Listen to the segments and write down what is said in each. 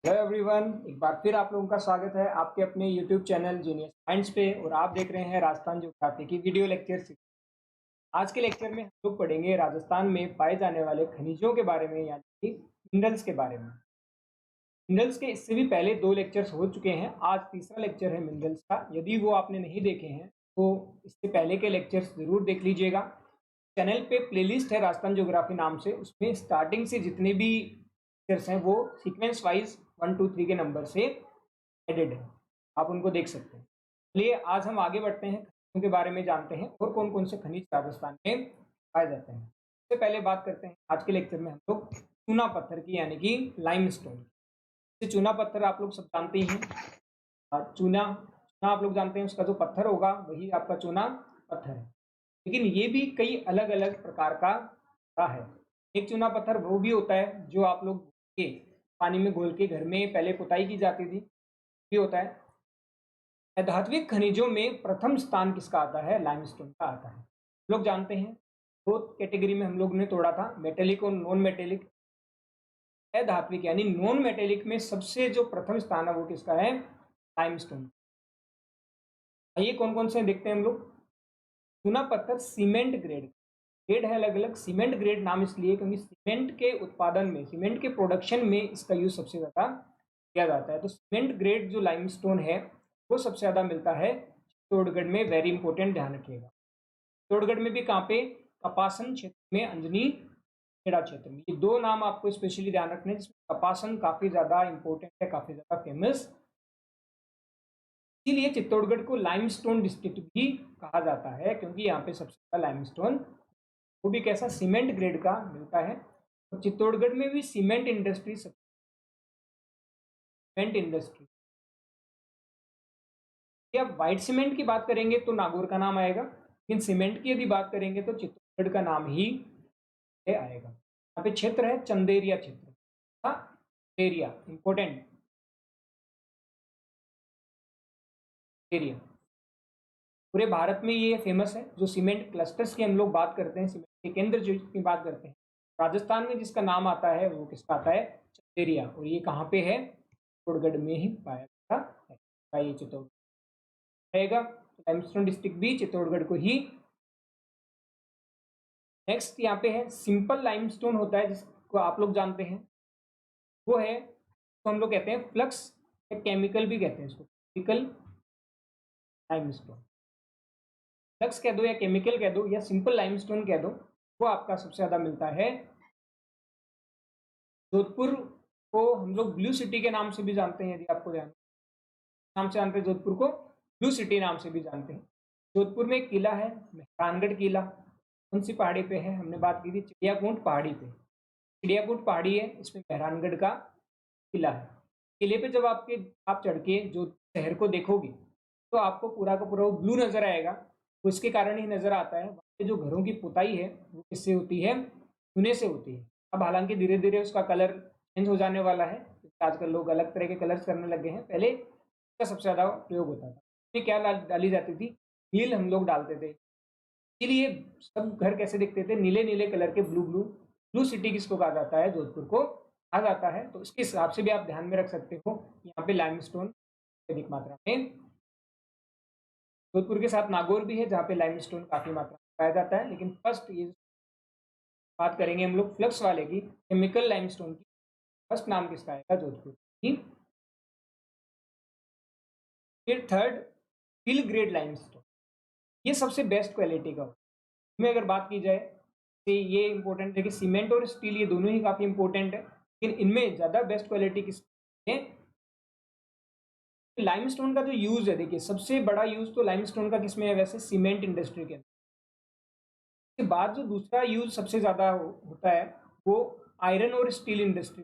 Hello everyone, एक बार फिर आप लोगों का स्वागत है आपके अपने यूट्यूब चैनल जीनियस साइंस पे। और आप देख रहे हैं राजस्थान ज्योग्राफी की वीडियो लेक्चर सीरीज। आज के लेक्चर में हम लोग पढ़ेंगे राजस्थान में पाए जाने वाले खनिजों के बारे में, यानी कि मिनरल्स के बारे में। मिनरल्स के इससे भी पहले 2 लेक्चर्स हो चुके हैं, आज तीसरा लेक्चर है मिनरल्स का। यदि वो आपने नहीं देखे हैं तो इससे पहले के लेक्चर्स जरूर देख लीजिएगा। चैनल पे प्लेलिस्ट है राजस्थान ज्योग्राफी नाम से, उसमें स्टार्टिंग से जितने भी लेक्चर्स हैं वो सीक्वेंस वाइज 1 2 3 के नंबर से एडेड है, आप उनको देख सकते हैं। चलिए आज हम आगे बढ़ते हैं, खनिजों के बारे में जानते हैं और कौन कौन से खनिज राजस्थान में पाए जाते हैं। सबसे पहले बात करते हैं आज के लेक्चर में हम लोग चूना पत्थर की, यानी कि लाइमस्टोन। चूना पत्थर आप लोग सब जानते ही हैं। चूना चूना आप लोग जानते हैं, उसका जो पत्थर होगा वही आपका चूना पत्थर है। लेकिन ये भी कई अलग अलग प्रकार का होता है। एक चूना पत्थर वो भी होता है जो आप लोग के पानी में घोल के घर में पहले पुताई की जाती थी, भी होता है। धात्विक खनिजों में प्रथम स्थान किसका आता है? लाइमस्टोन का आता है। लोग जानते हैं दो कैटेगरी में हम लोग ने तोड़ा था, मेटेलिक और नॉन मेटेलिक। धात्विक यानी नॉन मेटेलिक में सबसे जो प्रथम स्थान है वो किसका है? लाइमस्टोन। आइए कौन कौन से देखते हैं हम लोग। चूना पत्थर सीमेंट ग्रेड, ग्रेड है अलग अलग। सीमेंट ग्रेड नाम इसलिए क्योंकि सीमेंट के उत्पादन में, सीमेंट के प्रोडक्शन में इसका यूज सबसे ज्यादा किया जाता है। तो सीमेंट ग्रेड जो लाइमस्टोन है वो सबसे ज्यादा मिलता है चित्तौड़गढ़ में। वेरी इंपॉर्टेंट, ध्यान रखिएगा। चित्तौड़गढ़ में भी कहाँ पे? कपासन क्षेत्र में, अंजनी खेड़ा क्षेत्र में। ये दो नाम आपको स्पेशली ध्यान रखने, जिसमें कपासन काफी ज्यादा इंपॉर्टेंट है, काफी ज्यादा फेमस। इसीलिए चित्तौड़गढ़ को लाइमस्टोन डिस्ट्रिक्ट भी कहा जाता है, क्योंकि यहाँ पे सबसे ज्यादा लाइमस्टोन, वो भी कैसा? सीमेंट ग्रेड का मिलता है। और चित्तौड़गढ़ में भी सीमेंट इंडस्ट्री, सीमेंट इंडस्ट्री या व्हाइट सीमेंट की बात करेंगे तो नागौर का नाम आएगा, लेकिन सीमेंट की यदि बात करेंगे तो चित्तौड़गढ़ का नाम ही आएगा। यहाँ पे क्षेत्र है चंदेरिया क्षेत्र। हाँ, एरिया इंपोर्टेंट एरिया। पूरे भारत में ये फेमस है। जो सीमेंट क्लस्टर्स की हम लोग बात करते हैं, सीमेंट के केंद्र जो की बात करते हैं, राजस्थान में जिसका नाम आता है वो किसका आता है? चंदेरिया। और ये कहाँ पे है? चित्तौड़गढ़ में ही पाया जाता है। ये चित्तौड़गढ़ रहेगा। लाइमस्टोन डिस्ट्रिक्ट भी चित्तौड़गढ़ को ही। नेक्स्ट यहाँ पे है सिंपल लाइमस्टोन होता है, जिसको आप लोग जानते हैं। वो है तो हम लोग कहते हैं फ्लक्स, या केमिकल भी कहते हैं इसको, केमिकल लाइमस्टोन। फ्लक्स कह दो या केमिकल कह दो या सिंपल लाइमस्टोन कह दो, वो आपका सबसे ज्यादा मिलता है जोधपुर को। हम लोग ब्लू सिटी के नाम से भी जानते हैं, यदि आपको नाम से जानते हैं जोधपुर को, ब्लू सिटी नाम से भी जानते हैं। जोधपुर में एक किला है, मेहरानगढ़ किला। कौन सी पहाड़ी पे है? हमने बात की थी चिड़ियाकूट पहाड़ी पे। चिड़ियाकूट पहाड़ी है, इसमें मेहरानगढ़ का किला है। किले पे जब आप चढ़ के जो शहर को देखोगे तो आपको पूरा का पूरा वो ब्लू नजर आएगा। वो इसके कारण ही नजर आता है, वहाँ पे जो घरों की पुताई है वो किससे होती है? चूने से होती है। अब हालांकि धीरे धीरे उसका कलर चेंज हो जाने वाला है, क्योंकि आजकल लोग अलग तरह के कलर्स करने लगे हैं। पहले इसका सबसे ज्यादा प्रयोग होता था। इसमें क्या डाली जाती थी? नील हम लोग डालते थे। इसीलिए सब घर कैसे दिखते थे? नीले नीले कलर के, ब्लू ब्लू। ब्लू सिटी किसको कहा जाता है? जोधपुर को कहा जाता है। तो इसके हिसाब से भी आप ध्यान में रख सकते हो, यहाँ पे लाइमस्टोन अधिक मात्रा में। जोधपुर के साथ नागौर भी है जहाँ पे लाइमस्टोन काफी मात्रा में पाया जाता है। लेकिन फर्स्ट ये बात करेंगे हम लोग फ्लक्स वाले की, केमिकल लाइमस्टोन की। फर्स्ट नाम किसका आएगा? जोधपुर की। फिर थर्ड, हिल ग्रेड लाइमस्टोन। ये सबसे बेस्ट क्वालिटी का होता है। में अगर बात की जाए तो ये इंपॉर्टेंट है कि सीमेंट और स्टील ये दोनों ही काफी इंपॉर्टेंट है, लेकिन इनमें ज्यादा बेस्ट क्वालिटी किस है? लाइमस्टोन का जो यूज है, देखिए सबसे बड़ा यूज तो लाइमस्टोन का किसमें है? वैसे सीमेंट इंडस्ट्री के अंदर। इसके बाद जो दूसरा यूज सबसे ज्यादा होता है वो आयरन और steel industry,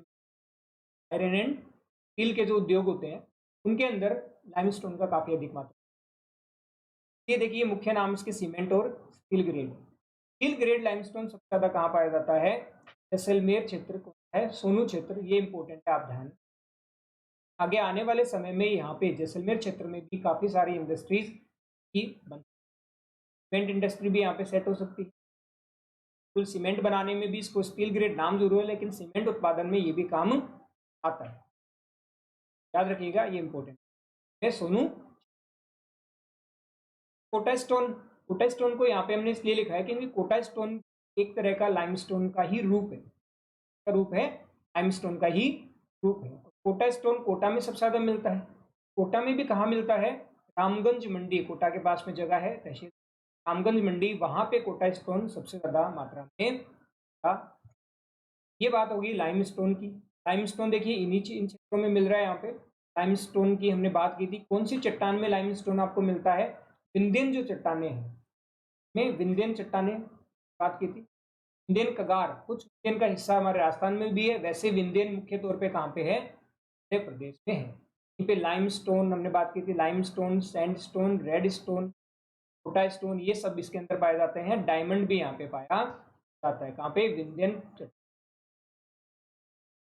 iron and steel के जो उद्योग होते हैं उनके अंदर लाइमस्टोन का काफी अधिक मात्रा। ये देखिए मुख्य नाम इसके सीमेंट और steel grade. Steel grade limestone सबसे ज्यादा कहाँ पाया जाता है? जैसलमेर क्षेत्र को है, सोनू क्षेत्र, ये इंपॉर्टेंट है, आप ध्यान। आगे आने वाले समय में यहाँ पे जैसलमेर क्षेत्र में भी काफी सारी इंडस्ट्रीज की सीमेंट इंडस्ट्री भी यहाँ पे सेट हो सकती है। कुल सीमेंट बनाने में भी इसको स्टील ग्रेड नाम जरूर है, लेकिन सीमेंट उत्पादन में ये भी काम आता है। याद रखिएगा, ये इंपॉर्टेंट है। सोनू कोटा स्टोन, कोटा स्टोन को यहाँ पे हमने इसलिए लिखा है क्योंकि कोटा स्टोन एक तरह का लाइमस्टोन का ही रूप है, रूप है लाइमस्टोन का ही रूप है। कोटा स्टोन कोटा में सबसे ज्यादा मिलता है। कोटा में भी कहाँ मिलता है? रामगंज मंडी, कोटा के पास में जगह है तहसील रामगंज मंडी, वहां पे कोटा स्टोन सबसे ज्यादा मात्रा में था। ये बात होगी लाइमस्टोन की। लाइमस्टोन देखिए इन क्षेत्रों में मिल रहा है। यहाँ पे लाइमस्टोन की हमने बात की थी। कौन सी चट्टान में लाइमस्टोन आपको मिलता है? विंध्यन जो चट्टाने हैं, में विंध्यन चट्टाने बात की थी। विंध्यन कगार कुछ विंध्यन का हिस्सा हमारे राजस्थान में भी है, वैसे विंध्यन मुख्य तौर पे कहाँ पे है? मध्य प्रदेश में है। इन पे लाइमस्टोन हमने बात की थी, limestone, sandstone, red stone, Kota stone, ये सब इसके अंदर पाए जाते हैं। डायमंड भी यहाँ पे पाया जाता है। कहाँ पे? विंध्यन।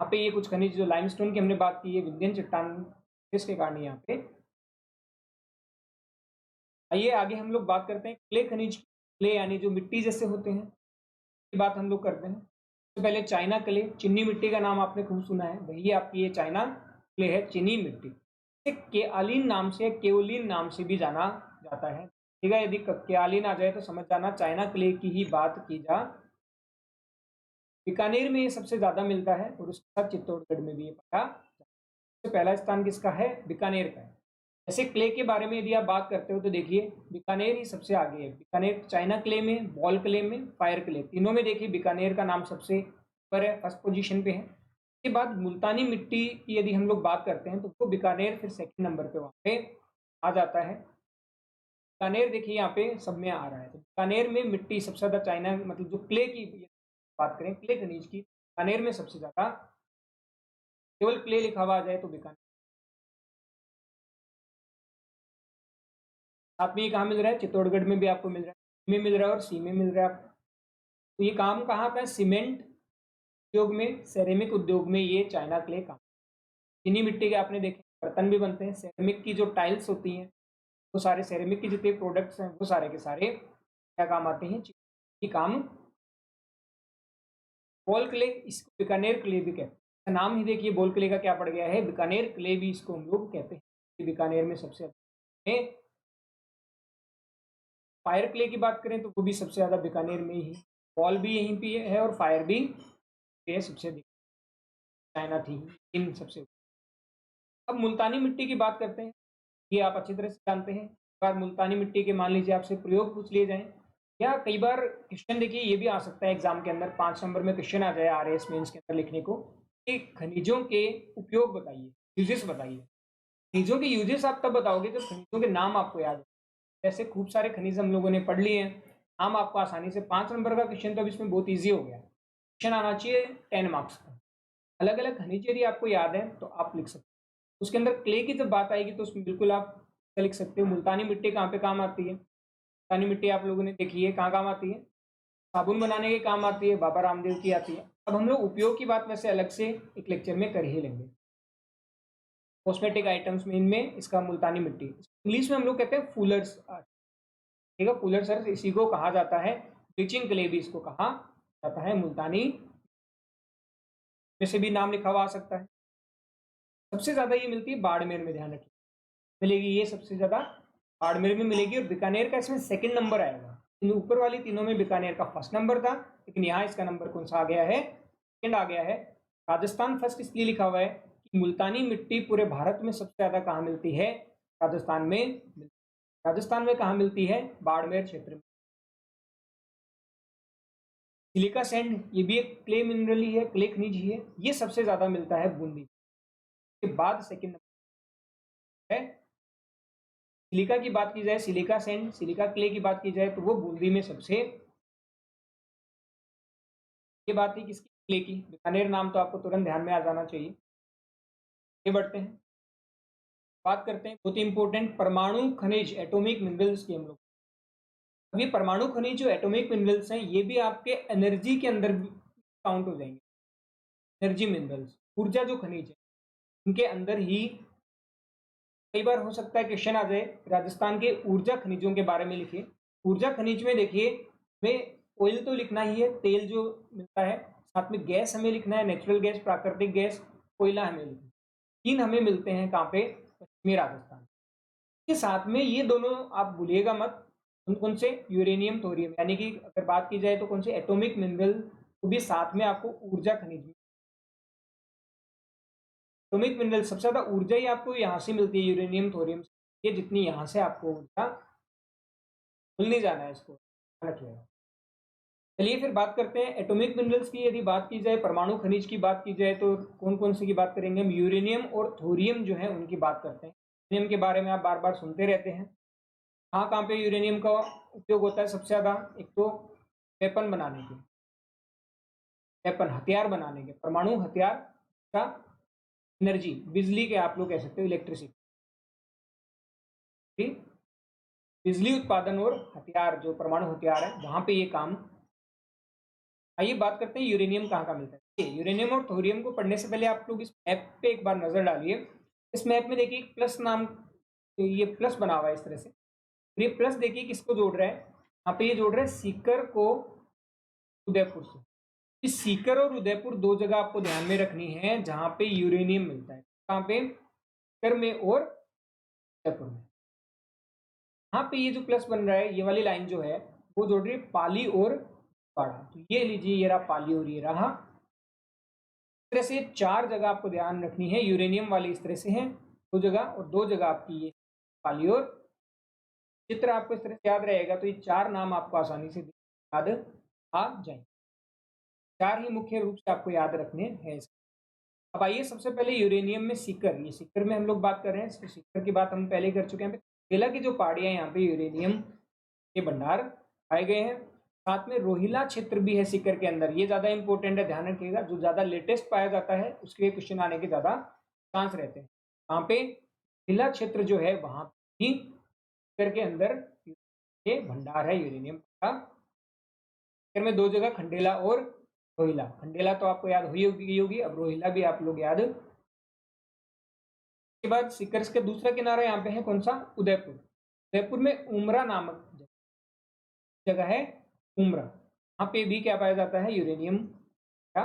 यहाँ पे ये कुछ खनिज जो लाइमस्टोन की हमने बात की है, विंध्यन चट्टान जिसके कारण यहाँ पे। आइए आगे हम लोग बात करते हैं क्ले खनिज। क्ले यानी जो मिट्टी जैसे होते हैं, ये बात हम लोग करते हैं। सबसे पहले चाइना क्ले, चीनी मिट्टी का नाम आपने खूब सुना है, वही आपकी ये चाइना क्ले है, चीनी मिट्टी। इसे केआलिन नाम से, केओलिन नाम से भी जाना जाता है। ठीक है, यदि केआलिन आ जाए तो समझ जाना चाइना क्ले की ही बात की जा। बीकानेर में ये सबसे ज्यादा मिलता है और उसके साथ चित्तौड़गढ़ में भी ये पाया जाता है। सबसे पहला स्थान किसका है? बीकानेर का है। ऐसे क्ले के बारे में यदि आप बात करते हो तो देखिए बीकानेर ही सबसे आगे है। बीकानेर चाइना क्ले में, बॉल क्ले में, फायर क्ले, तीनों में देखिए बीकानेर का नाम सबसे ऊपर है, फर्स्ट पोजीशन पे है। इसके बाद मुल्तानी मिट्टी की यदि हम लोग बात करते हैं तो वो बीकानेर फिर सेकंड नंबर पे वहाँ पे आ जाता है। बीकानेर देखिए यहाँ पे सब में आ रहा है। तो बीकानेर में मिट्टी सबसे ज्यादा चाइना, मतलब जो क्ले की बात करें, क्ले खनिज की, बीकानेर में सबसे ज्यादा। केवल क्ले लिखा हुआ आ जाए तो बीकानेर। साथ में ये कहाँ मिल रहा है? चित्तौड़गढ़ में भी आपको मिल रहा है, में मिल रहा है और सी में मिल रहा है आपको। तो ये काम कहाँ का है? सीमेंट उद्योग में, सेरेमिक उद्योग में ये चाइना क्ले काम। चीनी मिट्टी के आपने देखे बर्तन भी बनते हैं। सेरेमिक की जो टाइल्स होती हैं, वो सारे सेरेमिक के जितने प्रोडक्ट्स हैं वो सारे के सारे क्या काम आते हैं? चीनी काम। बॉल क्ले, इसको बीकानेर क्ले भी कहते हैं। नाम ही देखिए बॉल क्ले का क्या पड़ गया है, बीकानेर क्ले भी इसको हम लोग कहते हैं। बीकानेर में सबसे ज्यादा। फायर क्ले की बात करें तो वो भी सबसे ज्यादा बीकानेर में ही। बॉल भी यहीं पे है और फायर भी सबसे अधिक चाइना थी इन सबसे। अब मुल्तानी मिट्टी की बात करते हैं। ये आप अच्छी तरह से जानते हैं। बार मुल्तानी मिट्टी के मान लीजिए आपसे प्रयोग पूछ लिए जाएं, या कई बार क्वेश्चन देखिए ये भी आ सकता है एग्जाम के अंदर, 5 नंबर में क्वेश्चन आ जाए आरएएस मेंस के अंदर लिखने को कि खनिजों के उपयोग बताइए, यूजेस बताइए। खनिजों के यूजेस आप तब बताओगे जब खनिजों के नाम आपको याद हो। जैसे खूब सारे खनिज हम लोगों ने पढ़ लिए हैं, नाम आपको आसानी से, 5 नंबर का क्वेश्चन तो अब इसमें बहुत ईजी हो गया। क्वेश्चन आना चाहिए 10 मार्क्स का। अलग अलग खनिज यदि आपको याद है तो आप लिख सकते हैं। उसके अंदर क्ले की जब बात आएगी तो उसमें बिल्कुल आप लिख सकते हो। मुल्तानी मिट्टी कहाँ पे काम आती है? मुल्तानी मिट्टी आप लोगों ने देखी है कहाँ काम आती है? साबुन बनाने के काम आती है, बाबा रामदेव की आती है। अब हम लोग उपयोग की बात वैसे अलग से एक लेक्चर में कर ही लेंगे। कॉस्मेटिक आइटम्स में इनमें इसका मुल्तानी मिट्टी, इंग्लिश में हम लोग कहते हैं फूलर्स। ठीक है, फूलर सर इसी को कहा जाता है। ब्लीचिंग क्ले भी इसको कहा जाता है। मुल्तानी में से भी नाम लिखा हुआ आ सकता है। सबसे ज्यादा ये मिलती है बाड़मेर में, ध्यान रखिए मिलेगी ये सबसे ज्यादा बाड़मेर में मिलेगी। और बीकानेर का इसमें सेकंड नंबर आएगा। इन ऊपर वाली तीनों में बीकानेर का फर्स्ट नंबर था, लेकिन यहाँ इसका नंबर कौन सा आ गया है? सेकंड आ गया है। राजस्थान फर्स्ट इसलिए लिखा हुआ है कि मुल्तानी मिट्टी पूरे भारत में सबसे ज्यादा कहाँ मिलती है? राजस्थान में। राजस्थान में कहाँ मिलती है? बाड़मेर क्षेत्र में। सिलिका सैंड, ये भी एक क्ले मिनरल ही है, क्ले खनिज ही है। ये सबसे ज्यादा मिलता है बूंदी के बाद, सेकंड नंबर है। सिलिका की बात की जाए, सिलिका सैंड, सिलिका क्ले की बात की जाए तो वो बूंदी में सबसे। ये बात थी किसकी? क्ले की। बीकानेर नाम तो आपको तुरंत ध्यान में आ जाना चाहिए। ये बढ़ते हैं, बात करते हैं बहुत इंपॉर्टेंट परमाणु खनिज, एटॉमिक मिनरल्स की हम लोग। अब ये परमाणु खनिज जो एटॉमिक मिनरल्स हैं ये भी आपके एनर्जी के अंदर काउंट हो जाएंगे। एनर्जी मिनरल्स, ऊर्जा जो खनिज है उनके अंदर ही। कई बार हो सकता है क्वेश्चन आ जाए राजस्थान के ऊर्जा खनिजों के बारे में लिखिए। ऊर्जा खनिज में देखिए हमें ऑयल तो लिखना ही है, तेल जो मिलता है, साथ में गैस हमें लिखना है, नेचुरल गैस, प्राकृतिक गैस, कोयला हमें लिखना है। 3 हमें मिलते हैं कहाँ पे, पश्चिमी राजस्थान के साथ में। ये दोनों आप भूलिएगा मत, कौन से, यूरेनियम थोरियम, यानी कि अगर बात की जाए तो कौन से एटॉमिक मिनरल को भी साथ में आपको ऊर्जा खनिज। एटॉमिक मिनरल सबसे ज्यादा ऊर्जा ही आपको यहाँ से मिलती है, यूरेनियम थोरियम से। ये जितनी यहाँ से आपको ऊर्जा, भूल नहीं जाना है, इसको रखिएगा। चलिए फिर बात करते हैं एटॉमिक मिनरल्स की। यदि बात की जाए, परमाणु खनिज की बात की जाए, तो कौन कौन सी की बात करेंगे हम, यूरेनियम और थोरियम जो है उनकी बात करते हैं। यूरेनियम के बारे में आप बार बार सुनते रहते हैं। कहाँ कहाँ पे यूरेनियम का उपयोग होता है सबसे ज्यादा, एक तो वेपन बनाने के, वेपन हथियार बनाने के, परमाणु हथियार का, एनर्जी बिजली के आप लोग कह सकते हो, इलेक्ट्रिसिटी, ठीक, बिजली उत्पादन और हथियार, जो परमाणु हथियार है वहां पे ये काम। आइए बात करते हैं यूरेनियम कहाँ कहाँ मिलता है। यूरेनियम और थोरियम को पढ़ने से पहले आप लोग इस मैप पे एक बार नजर डालिए। इस मैप में देखिए प्लस नाम, ये प्लस बना हुआ है इस तरह से। ये प्लस देखिए किसको जोड़ रहा है, यहाँ पे ये जोड़ रहा है सीकर को उदयपुर से। इस सीकर और उदयपुर दो जगह आपको ध्यान में रखनी है जहां पे यूरेनियम मिलता है। कहाँ पे, सीकर में और उदयपुर में। यहाँ पे ये जो प्लस बन रहा है, ये वाली लाइन जो है वो जोड़ रही है पाली और बाड़ा। तो ये लीजिए, ये रहा पाली और ये रहा। इस तरह से 4 जगह आपको ध्यान रखनी है, यूरेनियम वाली इस तरह से है 2 जगह, और 2 जगह आपकी ये पाली और। चित्र आपको इस तरह से याद रहेगा तो ये 4 नाम आपको आसानी से याद आ जाएंगे। 4 ही मुख्य रूप से आपको याद रखने हैं। अब आइए सबसे पहले यूरेनियम में सीकर, ये सीकर में हम लोग बात कर रहे हैं। सीकर की बात हम पहले कर चुके हैं। केला की जो पहाड़ियां, यहाँ पे यूरेनियम के भंडार पाए गए हैं। साथ में रोहिला क्षेत्र भी है सीकर के अंदर, ये ज्यादा इंपॉर्टेंट है, ध्यान रखिएगा। जो ज्यादा लेटेस्ट पाया जाता है उसके क्वेश्चन आने के ज्यादा चांस रहते हैं। वहाँ पे रोहिला क्षेत्र जो है वहां भी सीकर के अंदर ये भंडार है यूरेनियम का। सीकर में 2 जगह, खंडेला और रोहिला। खंडेला तो आपको याद हुई होगी, अब रोहिला भी आप लोग याद। के बाद सीकर का दूसरा किनारा यहाँ पे है कौन सा, उदयपुर। उदयपुर में उमरा नामक जगह है, उमरा। वहां पे भी क्या पाया जाता है, यूरेनियम का।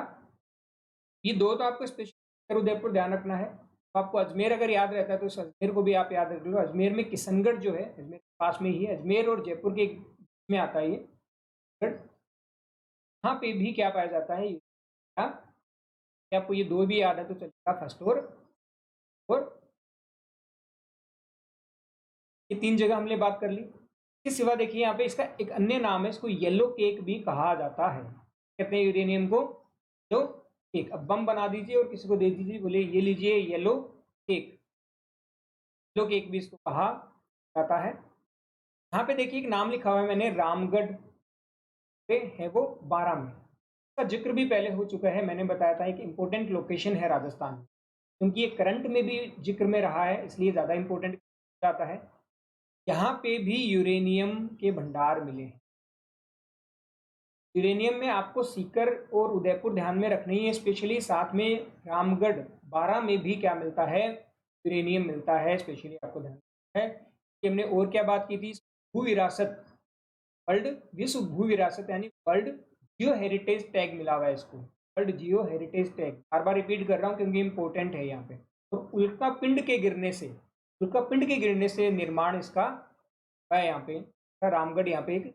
ये 2 तो आपको स्पेशल उदयपुर ध्यान रखना है। तो आपको अजमेर अगर याद रहता है तो इस अजमेर को भी आप याद रख लो। अजमेर में किशनगढ़ जो है, अजमेर के पास में ही है, अजमेर और जयपुर के में आता है ये। यहाँ पे भी क्या पाया जाता है, आपको ये 2 भी याद है तो चलेगा, फर्स्ट और ये 3 जगह हमने बात कर ली। इसके सिवा देखिए यहाँ पे इसका एक अन्य नाम है, इसको येलो केक भी कहा जाता है। कहते हैं यूरेनियम को येलो केक। अब बम बना दीजिए और किसी को दे दीजिए, बोले ये लीजिए येलो केक। येलो केक भी इसको कहा जाता है। यहाँ पे देखिए एक नाम लिखा हुआ है मैंने, रामगढ़ पे है वो 12 में। इसका जिक्र भी पहले हो चुका है, मैंने बताया था एक इंपॉर्टेंट लोकेशन है राजस्थान में, क्योंकि ये करंट में भी जिक्र में रहा है इसलिए ज्यादा इंपॉर्टेंट जाता है। यहाँ पे भी यूरेनियम के भंडार मिले हैं। यूरेनियम में आपको सीकर और उदयपुर ध्यान में रखनी है स्पेशली, साथ में रामगढ़ 12 में भी क्या मिलता है, यूरेनियम मिलता है, स्पेशली आपको ध्यान रखना है। कि हमने और क्या बात की थी, भू विरासत, वर्ल्ड विश्व भू विरासत यानी वर्ल्ड जियो हेरिटेज टैग मिला हुआ है इसको, वर्ल्ड जियो हेरिटेज टैग। बार बार रिपीट कर रहा हूँ क्योंकि इंपॉर्टेंट है यहाँ पे। तो उल्का पिंड के गिरने से, उल्का पिंड के गिरने से निर्माण इसका है यहाँ पे, रामगढ़ यहाँ पे एक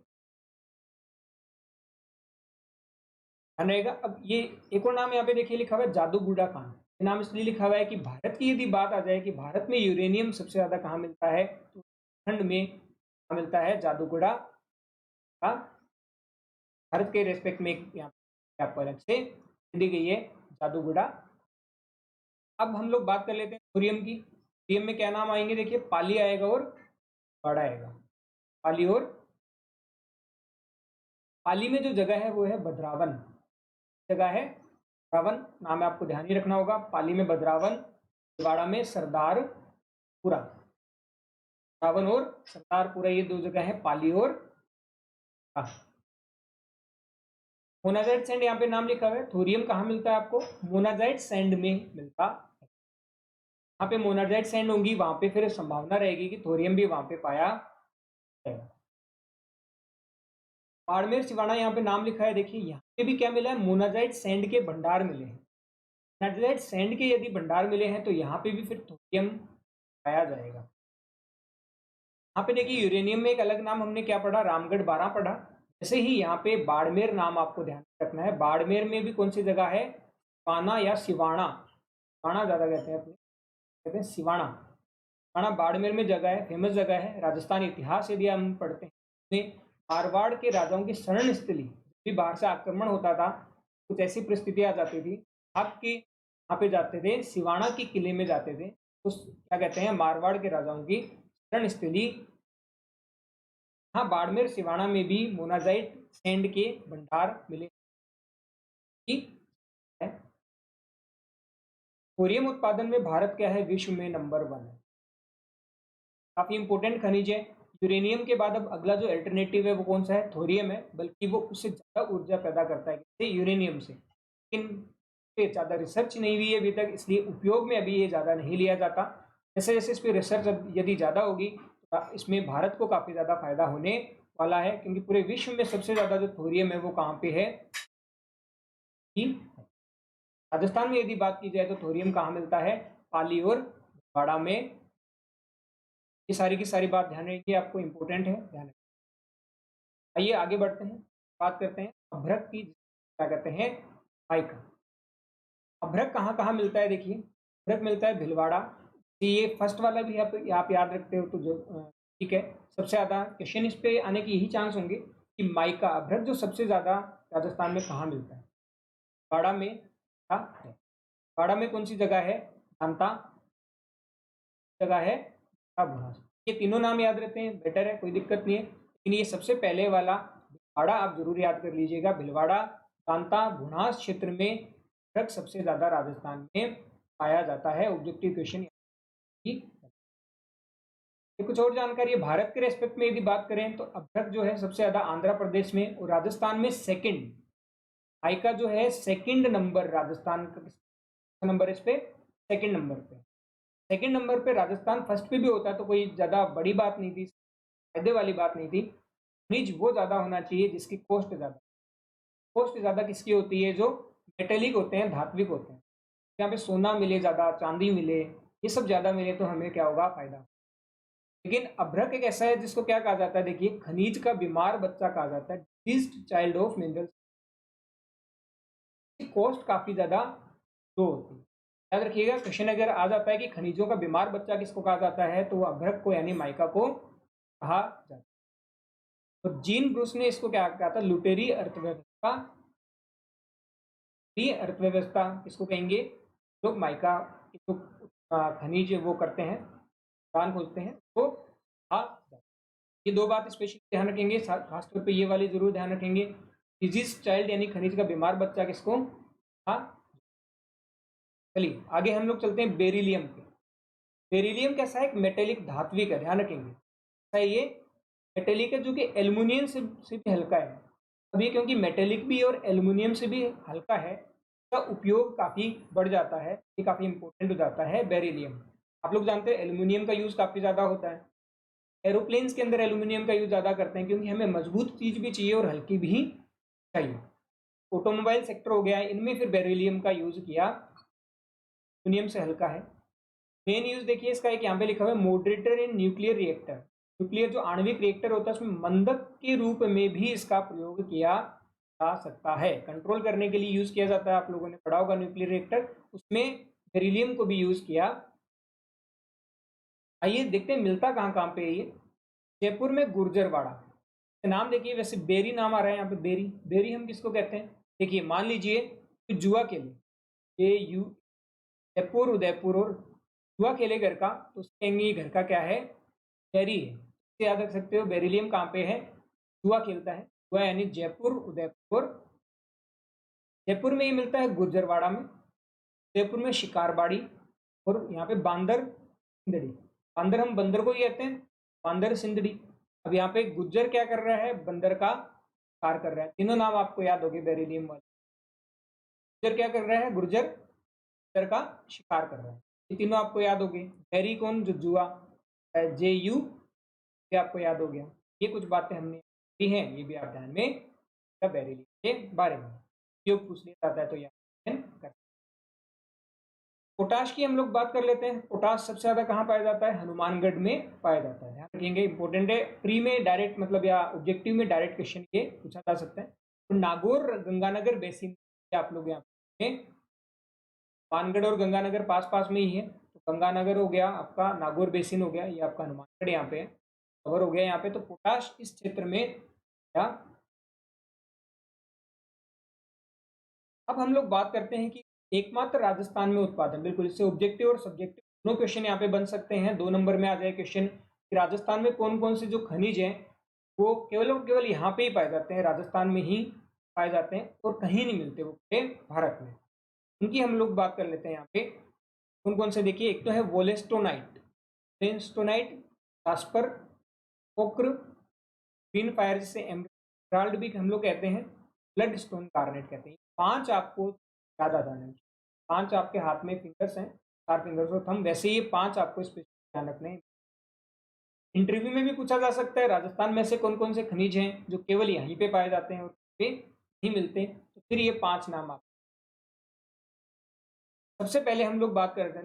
रहेगा। अब ये एक और नाम यहाँ पे देखिए लिखा हुआ है, जादूगुड़ा खान। ये नाम इसलिए लिखा हुआ है कि भारत की यदि बात आ जाए कि भारत में यूरेनियम सबसे ज्यादा कहाँ मिलता है, तो उत्तराखंड में मिलता है जादूगुड़ा का। भारत के रेस्पेक्ट में यहाँ आपको अलग से दी गई है जादूगुड़ा। अब हम लोग बात कर लेते हैं थोरियम की। थोरियम में क्या नाम आएंगे, देखिए पाली आएगा और बाड़ा आएगा। पाली और, पाली में जो जगह है वो है भद्रावन जगह है, भद्रावन नाम है, आपको ध्यान ही रखना होगा। पाली में भद्रावन, बाड़ा में सरदारपुरा। भद्रावन और सरदारपुरा ये 2 जगह है, पाली और मोनाजाइट सैंड यहाँ पे नाम लिखा हुआ है। थोरियम कहाँ मिलता है आपको, मोनाजाइट सैंड में मिलता है। यहाँ पे मोनाजाइट सैंड होंगी, वहां पे फिर संभावना रहेगी कि थोरियम भी वहां पे पाया जाएगा। बाड़मेर सिवाना यहाँ पे नाम लिखा है, देखिए यहाँ पे भी क्या मिला है, मोनाजाइट सैंड के भंडार मिले हैं। एनार्जाइट सैंड के यदि भंडार मिले हैं तो यहाँ पे भी फिर थोरियम पाया जाएगा। यहाँ पे देखिए यूरेनियम में एक अलग नाम हमने क्या पढ़ा, रामगढ़ 12 पढ़ा। जैसे ही यहाँ पे बाड़मेर नाम आपको ध्यान रखना है। बाड़मेर में भी कौन सी जगह है, सिवाना या सिवाना, सिवाना ज्यादा कहते हैं अपने, कहते हैं सिवाना। सिवाना बाड़मेर में जगह है, फेमस जगह है। राजस्थान इतिहास यदि हम पढ़ते हैं, मारवाड़ के राजाओं की शरण स्थली, भी बाहर से आक्रमण होता था, कुछ ऐसी परिस्थिति आ जाती थी, आपके यहाँ पे जाते थे, सिवाना के किले में जाते थे, उस क्या कहते हैं, मारवाड़ के राजाओं की शरण स्थली। हाँ, बाड़मेर सिवाना में भी मोनाजाइट सैंड के भंडार मिले है। थोरियम उत्पादन में भारत क्या है, विश्व में नंबर 1 है। काफी इंपॉर्टेंट खनिज है। यूरेनियम के बाद अब अगला जो अल्टरनेटिव है वो कौन सा है, थोरियम है, बल्कि वो उससे ज्यादा ऊर्जा पैदा करता है जैसे यूरेनियम से, लेकिन ज्यादा रिसर्च नहीं हुई है अभी तक, इसलिए उपयोग में अभी ये ज्यादा नहीं लिया जाता। जैसे जैसे इस पर रिसर्च यदि ज्यादा होगी तो इसमें भारत को काफी ज्यादा फायदा होने वाला है, क्योंकि पूरे विश्व में सबसे ज्यादा जो थोरियम है वो कहाँ पे है, राजस्थान में यदि बात की जाए तो थोरियम कहाँ मिलता है, पाली और भीलवाड़ा में। ये सारी की सारी बात ध्यान रखिए, आपको इंपॉर्टेंट है, ध्यान रखिए। आइए आगे बढ़ते हैं, बात करते हैं अभ्रक की, क्या कहते हैं, माइका। अभ्रक कहाँ कहाँ मिलता है, देखिए अभ्रक मिलता है भीलवाड़ा। ये फर्स्ट वाला भी आप याद रखते हो तो जो ठीक है। सबसे ज्यादा क्वेश्चन इस पे आने की यही चांस होंगे कि माइका अभ्रक जो सबसे ज्यादा राजस्थान में कहाँ मिलता है, बाड़ा में है। बाड़ा में कौन सी जगह है, दांता जगह है, भुनास। ये तीनों नाम याद रहते हैं, बेटर है, कोई दिक्कत नहीं है। लेकिन ये सबसे पहले वाला भिलवाड़ा आप जरूर याद कर लीजिएगा। भिलवाड़ा, दांता, भुनास क्षेत्र में अभ्रक सबसे ज्यादा राजस्थान में पाया जाता है। Objective question. कुछ और जानकारी है भारत के रेस्पेक्ट में यदि बात करें तो अभ्रक जो है सबसे ज्यादा आंध्र प्रदेश में और राजस्थान में सेकंड। आइका जो है सेकंड नंबर, राजस्थान का नंबर इस पे सेकंड नंबर पे। सेकंड नंबर पे राजस्थान फर्स्ट पे भी होता है तो कोई ज्यादा बड़ी बात नहीं थी, फायदे वाली बात नहीं थी। खनिज वो ज्यादा होना चाहिए जिसकी कॉस्ट ज्यादा। कॉस्ट ज्यादा किसकी होती है, जो मेटेलिक होते हैं, धात्विक होते हैं। यहाँ पे सोना मिले ज्यादा, चांदी मिले, ये सब ज्यादा मिले तो हमें क्या होगा, फायदा। लेकिन अभ्रक एक ऐसा है जिसको क्या कहा जाता है, देखिए खनिज का बीमार बच्चा कहा जाता है, diseased child of minerals. Cost काफी ज्यादा लो होती है। याद रखिएगा, क्वेश्चन अगर आ जाता है कि खनिजों का बीमार बच्चा किसको कहा जाता है, तो वो अभ्रक को यानी माइका को कहा जाता है। तो जीन ब्रूस ने इसको क्या कहा था, लुटेरी अर्थव्यवस्था। अर्थव्यवस्था किसको कहेंगे, लोग माइका जो खनिज वो करते हैं, दान खोजते हैं, तो ये दो बात स्पेशली ध्यान रखेंगे, खासतौर पे ये वाली जरूर ध्यान रखेंगे। डिजीज चाइल्ड यानी खनिज का बीमार बच्चा किसको, हाँ। चलिए आगे हम लोग चलते हैं बेरिलियम पे। बेरिलियम कैसा है, एक मेटेलिक धात्विक है, ध्यान रखेंगे। ऐसा ये मेटेलिक है जो कि एल्युमिनियम से भी हल्का है। अब ये क्योंकि मेटेलिक भी और एल्युमिनियम से भी हल्का है, का उपयोग काफी बढ़ जाता है, ये काफी इंपॉर्टेंट हो जाता है बेरिलियम। आप लोग जानते हैं एल्युमिनियम का यूज काफी ज्यादा होता है। एरोप्लेन्स के अंदर एल्युमिनियम का यूज ज्यादा करते हैं क्योंकि हमें मजबूत चीज भी चाहिए और हल्की भी चाहिए। ऑटोमोबाइल सेक्टर हो गया, इनमें फिर बेरिलियम का यूज किया, एल्युमिनियम से हल्का है। मेन यूज देखिए इसका, एक यहाँ पे लिखा हुआ है moderator in nuclear reactor. Nuclear जो आणविक रिएक्टर होता है उसमें मंदक के रूप में भी इसका प्रयोग किया जा सकता है, कंट्रोल करने के लिए यूज किया जाता है। आप लोगों ने पढ़ा होगा न्यूक्लियर रिएक्टर, उसमें बेरिलियम को भी यूज किया। आइए देखते हैं मिलता कहाँ कहाँ पे है ये। जयपुर में गुर्जरवाड़ा, नाम देखिए, वैसे बेरी नाम आ रहा है यहाँ पे, बेरी। बेरी हम किसको कहते हैं, देखिए मान लीजिए तो जुआ के लिए ये यू, जयपुर, उदयपुर और जुआ खेले घर का, तो उसके कहेंगे घर का क्या है, बेरी है। इसे याद रख सकते हो। बेरिलियम कहाँ पे है, जुआ खेलता है, जुआ यानी जयपुर, उदयपुर। जयपुर में ये मिलता है गुर्जरवाड़ा में, उदयपुर में शिकारबाड़ी, और यहाँ पे बांदर सिंदड़ी। बांदर हम बंदर को ही कहते हैं, बांदर सिंदड़ी। अब यहाँ पे गुज्जर क्या कर रहा है, बंदर का शिकार कर रहा है। तीनों नाम आपको याद होंगे बेरिलियम वाले। गुज्जर क्या कर रहा है, गुर्जर बंदर का शिकार कर रहा है, ये तीनों आपको याद होंगे। बेरी कौन, जो जुआ, JU, ये आपको याद हो गया। ये कुछ बातें हमने की हैं, ये भी आप ध्यान में बेरिलियम के बारे में। उपयोग पूछ लिया जाता है तो याद कर पोटाश की हम लोग बात कर लेते हैं। पोटाश सबसे ज्यादा कहाँ पाया जाता है? हनुमानगढ़ में पाया जाता है। ध्यान रखेंगे, इंपॉर्टेंट है। प्री में डायरेक्ट मतलब या ऑब्जेक्टिव में डायरेक्ट क्वेश्चन ये पूछा जा सकता है। तो नागौर गंगानगर बेसिन आप लोग यहाँ पे, हनुमानगढ़ और गंगानगर पास पास में ही है। तो गंगानगर हो गया आपका, नागौर बेसिन हो गया, ये आपका हनुमानगढ़ यहाँ पे है, कवर हो गया यहाँ पे। तो पोटाश इस क्षेत्र में क्या। अब हम लोग बात करते हैं कि एकमात्र राजस्थान में उत्पादन, बिल्कुल इससे ऑब्जेक्टिव और सब्जेक्टिव दोनों क्वेश्चन यहाँ पे बन सकते हैं। 2 नंबर में आ जाए क्वेश्चन कि राजस्थान में कौन कौन से जो खनिज हैं वो केवल और केवल यहाँ पे ही पाए जाते हैं, राजस्थान में ही पाए जाते हैं और कहीं नहीं मिलते वो पूरे भारत में। उनकी हम लोग बात कर लेते हैं यहाँ पे कौन कौन से। देखिए, एक तो है वोलेस्टोनाइट, प्लेनस्टोनाइट, जास्पर, ओक्र, ग्रीन फायर जिसे एमराल्ड भी हम लोग कहते हैं, ब्लड स्टोन गार्नेट कहते हैं। 5 आपको याद आ जाने चाहिए। 5 आपके हाथ में फिंगर्स हैं, 4 फिंगर्स और थंब, वैसे ये 5 आपको स्पेशल ध्यान रखने हैं। इंटरव्यू में भी पूछा जा सकता है राजस्थान में से कौन कौन से खनिज हैं जो केवल यहीं पे पाए जाते हैं और पे नहीं मिलते। तो फिर ये 5 नाम आप। सबसे पहले हम लोग बात करते हैं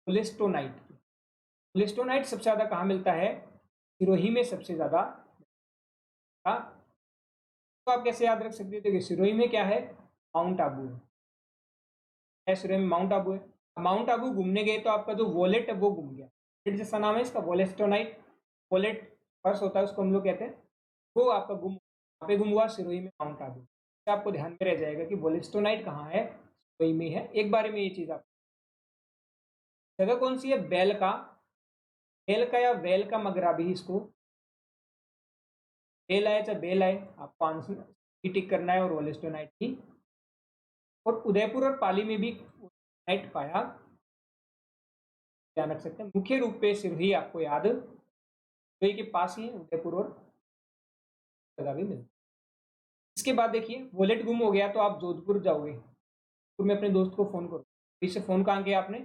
वोलेस्टोनाइट की। वोलेस्टोनाइट सबसे ज्यादा कहाँ मिलता है? सिरोही में सबसे ज्यादा। तो आप कैसे याद रख सकते हो? देखिए, सिरोही में क्या है? माउंट आबू है। सिरोही में माउंट आबू है। माउंट आबू घूमने गए तो आपका जो वॉलेट है वो घूम गया। फिर जैसा नाम है इसका वोलेस्टोनाइट, वॉलेट पर्स होता है उसको हम लोग कहते हैं, वो आपका गुम, वहाँ पे गुम हुआ सिरोही में, माउंट आबू। तो आपको ध्यान में रह जाएगा कि वोलेस्टोनाइट कहाँ है? सिरोही में है। एक बारे में ये चीज आप। जगह कौन सी है? बेल का, बेल का या वेल का मगरा भी इसको, बेल आए चाहे बेल आए, आपको आंसर टिक करना है। और वोलेस्टोनाइट की, और उदयपुर और पाली में भी नाइट पाया, ध्यान रख सकते हैं। मुख्य रूप पे सिरोही आपको याद, सिरोही के पास ही है उदयपुर और जगह भी मिलती। इसके बाद देखिए, वॉलेट गुम हो गया तो आप जोधपुर जाओगे, जोधपुर में अपने दोस्त को फोन करो। इससे फोन कहाँ किया आपने?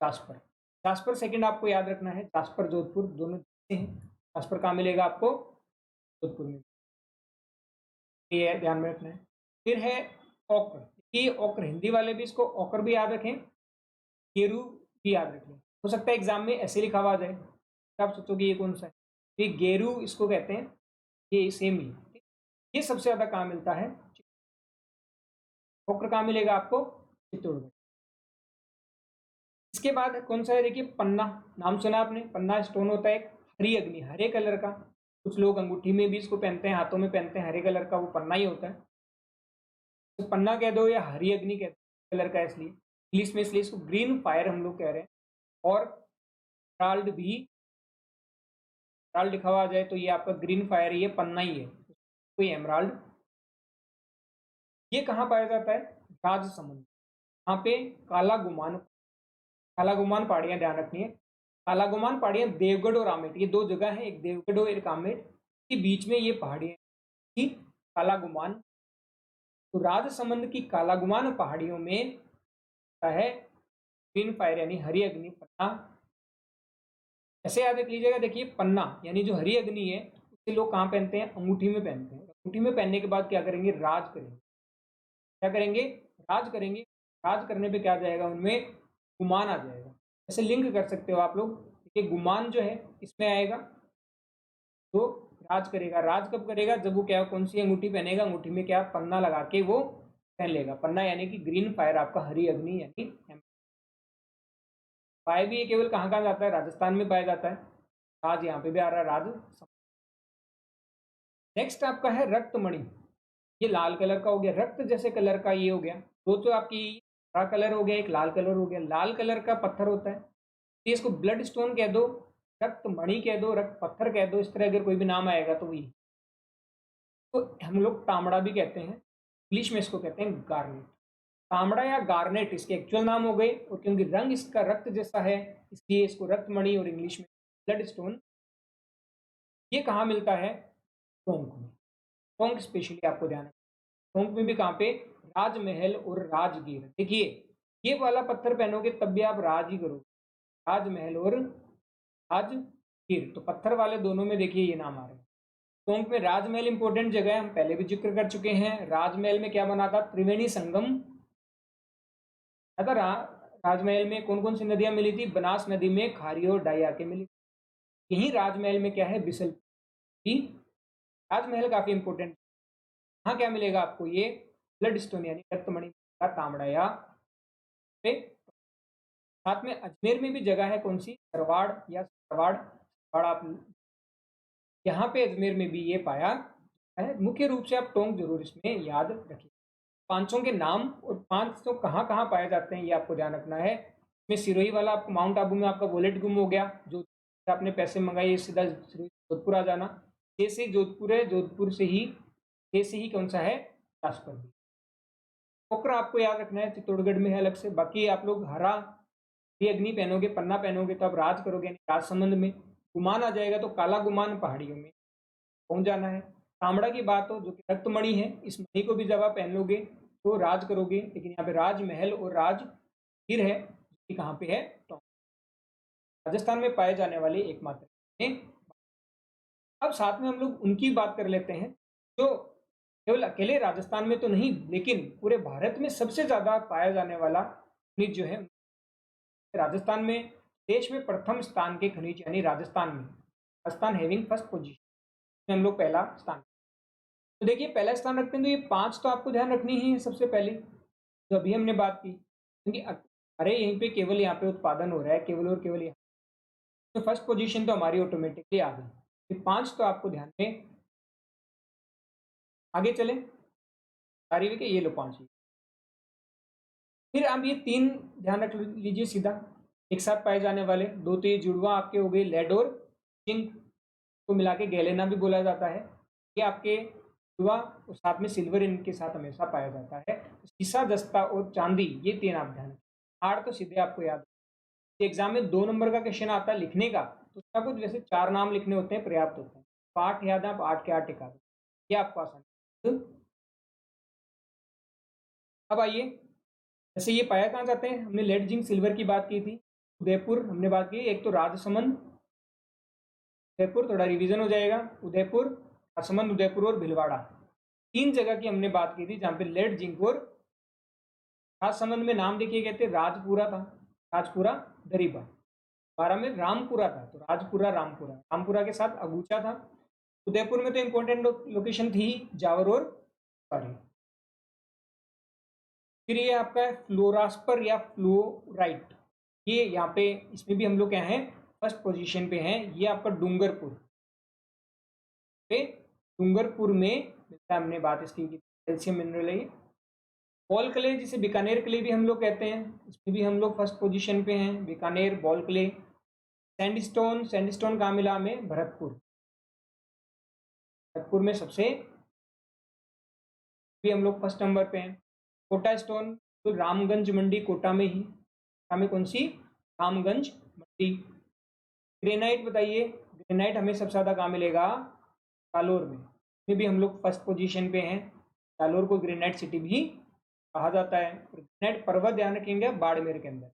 जासपर। जासपर सेकंड आपको याद रखना है। जासपर जोधपुर दोनों हैं। जासपर कहाँ मिलेगा आपको? जोधपुर में। ये ध्यान में रखना है। फिर है ओक्र। ये ओक्र, हिंदी वाले भी इसको ओक्र भी याद रखें, गेरू भी याद रखें। हो सकता है एग्जाम में ऐसे लिखा हुआ जाए, आप सोचोगे ये कौन सा है? ये गेरू इसको कहते हैं, ये सेम ही। ये सबसे ज्यादा कहाँ मिलता है? ओक्र कहाँ मिलेगा आपको? चित्तौड़गढ़। इसके बाद कौन सा है? देखिए, पन्ना, नाम सुना आपने? पन्ना स्टोन होता है एक, हरी अग्नि, हरे कलर का। कुछ लोग अंगूठी में भी इसको पहनते हैं, हाथों में पहनते हैं, हरे कलर का, वो पन्ना ही होता है। तो पन्ना कह दो या हरी अग्नि कह दो, कलर का है इसलिए इंग्लिश में, इसलिए इसको ग्रीन फायर हम लोग कह रहे हैं। और एमराल्ड भी, एमराल्ड लिखा हुआ आ जाए तो ये आपका ग्रीन फायर, ये पन्ना ही है, कोई एमराल्ड। ये कहाँ पाया जाता है? राजसमंद। यहाँ पे काला गुमान, काला गुमान पहाड़ियां ध्यान रखनी है। काला गुमान पहाड़ियां देवगढ़ और आमेट, ये 2 जगह है, एक देवगढ़ और एक आमेट के बीच में ये पहाड़ियां की काला गुमान। तो राजसमंद की काला गुमान पहाड़ियों में है ग्रीन फायर यानी हरी अग्नि, पन्ना। ऐसे याद रख लीजिएगा। देखिए, पन्ना यानी जो हरी अग्नि है उसे लोग कहाँ पहनते हैं? अंगूठी में पहनते हैं। अंगूठी में पहनने के बाद क्या करेंगे? राज करेंगे। क्या करेंगे? राज करेंगे। राज करने पे क्या जाएगा? उनमें गुमान आ जाएगा। ऐसे लिंक कर सकते हो आप लोग। देखिए, गुमान जो है इसमें आएगा तो राज करेगा। राज कब करेगा? जब वो क्या, कौन सी अंगूठी पहनेगा? अंगूठी में क्या, पन्ना लगा के वो पहन लेगा। पन्ना यानी कि ग्रीन फायर, आपका हरी अग्नि यानी। पाया भी ये केवल कहाँ कहाँ जाता है? राजस्थान में पाया जाता है। राज यहाँ पे भी आ रहा है, राज। नेक्स्ट आपका है रक्तमणि। ये लाल कलर का हो गया, रक्त जैसे कलर का ये हो गया। दो तो आपकी हरा कलर हो गया, एक लाल कलर हो गया। लाल कलर का पत्थर होता है, तो इसको ब्लड स्टोन कह दो, रक्त मणि कह दो, रक्त पत्थर कह दो, इस तरह अगर कोई भी नाम आएगा तो वही। तो हम लोग तांबड़ा भी कहते हैं, इंग्लिश में इसको कहते हैं गार्नेट। तांबड़ा या गार्नेट इसके एक्चुअल नाम हो गए, और क्योंकि रंग इसका रक्त जैसा है इसलिए इसको रक्तमणि और इंग्लिश में ब्लड स्टोन। ये कहाँ मिलता है? टोंक में। टोंक स्पेशली आपको ध्यान रखना। टोंक में भी कहाँ पे? राजमहल और राजगीर। देखिए, ये वाला पत्थर पहनोगे तब भी आप राज ही करोगे, राजमहल और राजगीर। तो पत्थर वाले दोनों में देखिए ये नाम आ रहे हैं। टोंक में राजमहल इंपॉर्टेंट जगह है, हम पहले भी जिक्र कर चुके हैं। राजमहल में क्या बना था? त्रिवेणी संगम। राजमहल में कौन कौन सी नदियां मिली थी? बनास नदी में खारी और डाई आके मिली। यही राजमहल में क्या है? बिसल की। राजमहल काफी इंपॉर्टेंट। यहाँ क्या मिलेगा आपको? ये ब्लड स्टोन यानी रक्तमणि का तांबड़ा या पे। साथ में अजमेर में भी जगह है कौन सी? सरवाड़ या सरवाड़। आप यहाँ पे अजमेर में भी ये पाया है। मुख्य रूप से आप टोंक जरूर इसमें याद रखिए। पांचों के नाम और पांचों कहाँ कहाँ पाए जाते हैं ये आपको ध्यान रखना है। इसमें सिरोही वाला आपको माउंट आबू में आपका वॉलेट गुम हो गया, जो आपने पैसे मंगाए सीधा जोधपुर आ जाना। छह से जोधपुर है, जोधपुर से ही छह से ही कौन सा है? बिलासपुर। पोखरा आपको याद रखना है, चित्तौड़गढ़ में है अलग से। बाकी आप लोग हरा ये अग्नि पहनोगे, पन्ना पहनोगे तो आप राज करोगे, यानी राजसमंद में। गुमान आ जाएगा तो काला गुमान पहाड़ियों में पहुंच जाना है। तांबड़ा की बात हो, जो कि रक्तमणि है, इस मणि को भी जब आप पहन लोगे तो राज करोगे। लेकिन यहाँ पे राजमहल और राजगीर है, कि कहाँ पे है? तो राजस्थान में पाए जाने वाले एकमात्र। अब साथ में हम लोग उनकी बात कर लेते हैं जो केवल अकेले राजस्थान में तो नहीं, लेकिन पूरे भारत में सबसे ज्यादा पाया जाने वाला खनिज जो है राजस्थान में। देश में प्रथम स्थान के खनिज यानी राजस्थान में, राजस्थान हैविंग फर्स्ट पोजीशन, हम लोग पहला स्थान। तो देखिए पहला स्थान रखते हैं तो ये पांच तो आपको ध्यान रखनी ही है सबसे पहले, जो अभी हमने बात की। क्योंकि अरे यहीं पे केवल यहाँ पे उत्पादन हो रहा है, केवल और केवल यहाँ, तो फर्स्ट पोजीशन तो हमारी ऑटोमेटिकली आ गई। ये पांच तो आपको ध्यान में। आगे चले, सारी के ये लो पांच। फिर आप ये तीन ध्यान रख लीजिए सीधा, एक साथ पाए जाने वाले। दो तो ये जुड़वा आपके हो गए, लेड और जिंक को मिला के गैलेना भी बोला जाता है। ये आपके जुड़वा और साथ में सिल्वर इनके साथ हमेशा पाया जाता है। शीशा, जस्ता और चांदी, ये तीन आप ध्यान। आठ तो सीधे आपको याद। एग्जाम में 2 नंबर का क्वेश्चन आता है लिखने का, तो उसका कुछ वैसे 4 नाम लिखने होते हैं, पर्याप्त होते हैं। तो 8 याद है, आप 8 के 8 टिका दो, ये आपको आसान। अब आइए, जैसे ये पाया कहाँ जाते हैं? हमने लेड, जिंक, सिल्वर की बात की थी। उदयपुर हमने बात की, एक तो राजसमंद, उदयपुर, थोड़ा रिवीजन हो जाएगा। उदयपुर, राजसमंद, उदयपुर और भीलवाड़ा, तीन जगह की हमने बात की थी जहाँ पे लेड, जिंक और। राजसमंद में नाम देखिए, कहते राजपुरा था, राजपुरा दरीबा। 12 में रामपुरा था, तो राजपुरा रामपुरा, रामपुरा के साथ अगूचा था। उदयपुर में तो इंपॉर्टेंट लोकेशन थी जावर और पारी। फिर ये आपका है फ्लोरास्पर या फ्लोराइट, ये यहाँ पे इसमें भी हम लोग क्या है? फर्स्ट पोजीशन पे हैं। ये आपका डूंगरपुर पे, डूंगरपुर में मिलता है, हमने बात इसकी की, कैल्शियम मिनरल है। बॉल क्ले, जिसे बीकानेर क्ले भी हम लोग कहते हैं, इसमें भी हम लोग फर्स्ट पोजीशन पे हैं, Bikaner ball clay. Sandstone, sandstone कहाँ मिला हमें? भरतपुर, भरतपुर में सबसे भी हम लोग फर्स्ट नंबर पे हैं। कोटा स्टोन तो रामगंज मंडी, कोटा में ही, हमें कौन सी? रामगंज मंडी। ग्रेनाइट बताइए, ग्रेनाइट हमें सबसे ज्यादा कहाँ मिलेगा? जालोर में भी हम लोग फर्स्ट पोजीशन पे हैं। जालोर को ग्रेनाइट सिटी भी कहा जाता है। ग्रेनाइट पर्वत ध्यान रखेंगे बाड़मेर के अंदर।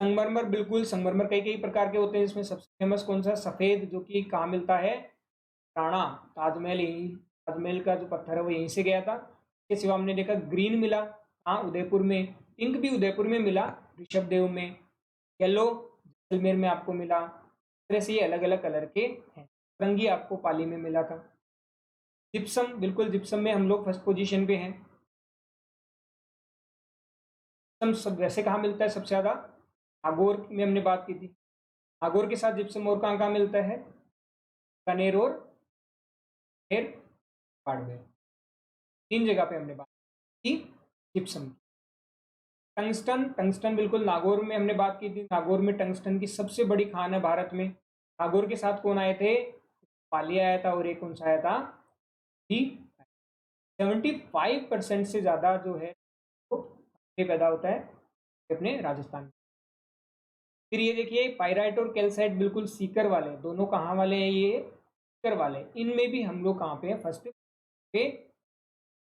संगमरमर, बिल्कुल संगमरमर कई कई प्रकार के होते हैं, इसमें सबसे फेमस कौन सा? सफेद, जो कि कहाँ मिलता है? राणा, ताजमहल, यही ताजमहल का जो पत्थर है वो यहीं से गया था। इसके सिवा हमने देखा ग्रीन मिला, हाँ उदयपुर में। पिंक भी उदयपुर में मिला, ऋषभदेव में। येलो जैसलमेर में आपको मिला। इस तरह से ये अलग अलग कलर के हैं। रंगी आपको पाली में मिला था। जिप्सम, बिल्कुल जिप्सम में हम लोग फर्स्ट पोजीशन पे हैं। जिप्सम सब वैसे कहाँ मिलता है सबसे ज्यादा? नागौर में हमने बात की थी। नागौर के साथ जिप्सम और कहाँ कहाँ मिलता है? कनेर और फिर बाड़मेर, तीन जगह पे हमने बात की जिप्सम। टंगस्टन, टंगस्टन बिल्कुल नागौर में हमने बात की थी। नागौर में टंगस्टन की सबसे बड़ी खान है भारत में। नागौर के साथ कौन आए थे? पाली आया था, और एक कौन सा आया था? 75% से ज्यादा जो है वो पैदा होता है अपने राजस्थान में। फिर ये देखिए पायराइट और कैल्साइट, बिल्कुल सीकर वाले, दोनों कहाँ वाले हैं? ये सीकर वाले। इनमें भी हम लोग कहाँ पे हैं? फर्स्ट पे।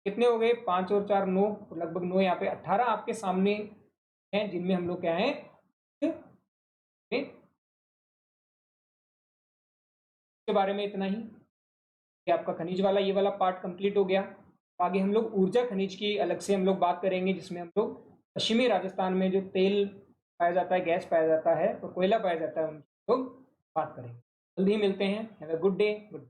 कितने हो गए? 5 और 4 9, लगभग 9, यहाँ पे 18 आपके सामने हैं, जिनमें हम लोग क्या है? के बारे में इतना ही। ये आपका खनिज वाला ये वाला पार्ट कंप्लीट हो गया। आगे हम लोग ऊर्जा खनिज की अलग से हम लोग बात करेंगे, जिसमें हम लोग पश्चिमी राजस्थान में जो तेल पाया जाता है, गैस पाया जाता है और कोयला पाया जाता है, उनकी लोग बात करेंगे। जल्दी ही मिलते हैं। Have a good day. Good